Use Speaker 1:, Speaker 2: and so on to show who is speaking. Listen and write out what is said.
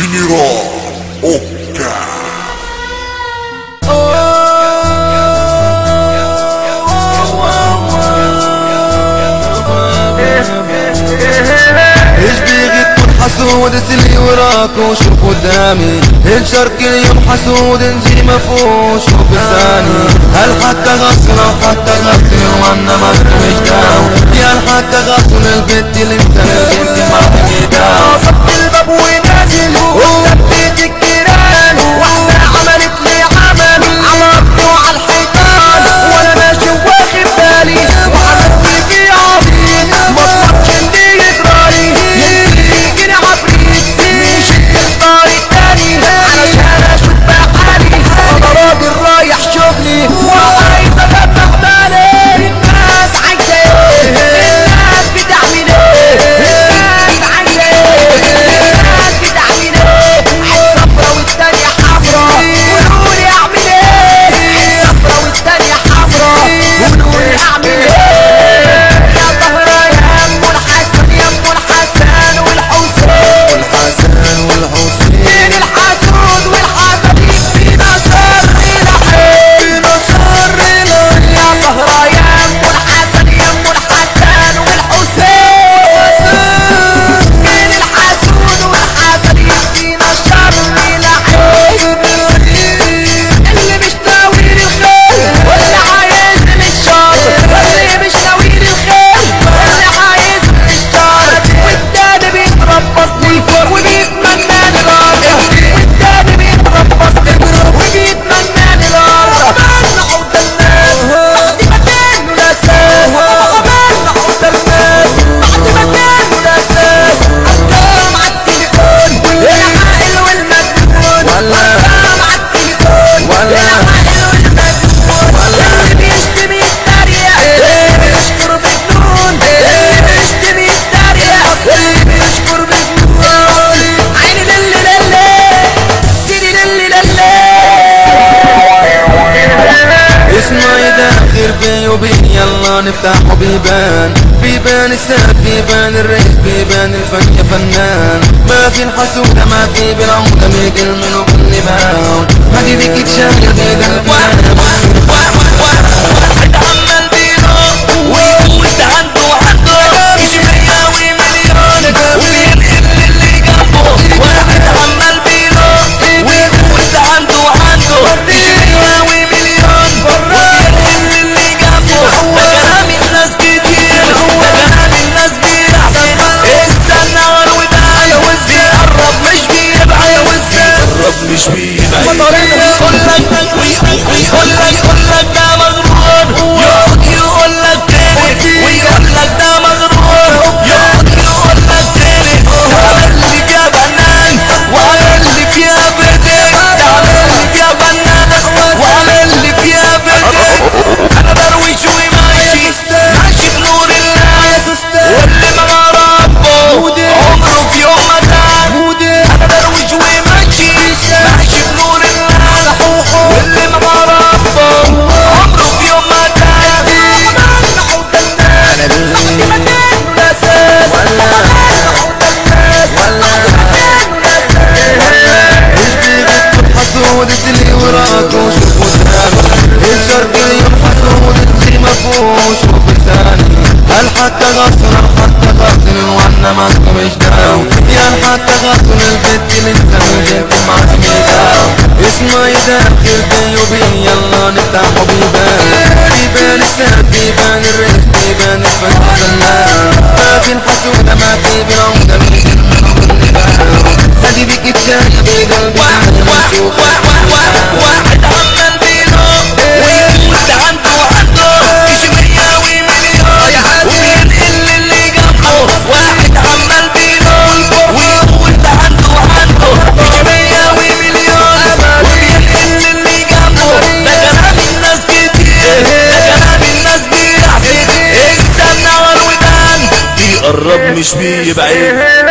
Speaker 1: جنرال اوكا.
Speaker 2: حسود اللي وراك وشوف قدامي الشرق اليوم حسود نجي مفوش شوف الثاني هل حتى غسل او حتى غسل وانا ما مجداو يا حتى غسل البنت اللي انت البنت ما تجداو صب الباب ونازل ولبيت الجيران واحدة عملت لي عمل على ربي وعلى الحيطان وانا ماشي واخد بالي وعملت في عظيم مطلبش اللي يجرالي وعايز افتح بالي الناس عايزه ايه الناس بتعمل ايه الناس عايزه ايه الناس بتعمل ايه عين صفرا والتانية حمرا قولولي اعمل ايه عين صفرا والتانية حمرا قولولي اعمل ايه يا طهرة يا ام الحسن يا ام الحسن والحسين والحسن والحسين بين الحسود والحسن فينا شر يلا نفتح بيبان بيبان السهد بيبان الرئيس بيبان الفن يا فنان ما في الحسودة ما في بالعودة ميد المنو بالنبان ما دي فيك تشاهد هيدا البيان واحد عمال بينه ويقول ده عنده مش مليون وبينقل اللي جنبه واحد عمال بينه ويقول ده عنده مش مليون مش بيبعد ويقول لك ده مغرور يقول لك تاني ويقول لك ده مغرور يقول لك تاني تعمل لك يا فنان وعمل لك يا بديك تعمل لك يا فنان وعمل لك يا بديك انا درويش وماشي بنور الله واللي مع ربه عمره في يوم ما كان انا درويش وماشي ماشي بنور الله واللي مع ربه عمره في يوم ما كان حسود اللي وراك وشوف قدامك الشرق اليوم حسود اللي مفهوش شوف ثاني هل حتى غسل حتى غسل وانا ما مش داو يا حتى غسل البنت اللي انت البنت ما تميداو اسمع يدخل بي وبين يلا نفتح بيبان السهد بيبان الرئيس بيبان الفن فنان ما في الحسودة ما في بالعودة ميد المنو بالنبان هدي بيك تشاهد بيد البيان واحد عمال بينه ويقول ده عنده مش مليون وبينقل اللي جنبه واحد عمال بينه ويقول ده عنده مش مليون وبينقل اللي جنبه ده كلام الناس كتير ده كلام الناس بيحسد انسان نار ودان بيقرب مش بيبعد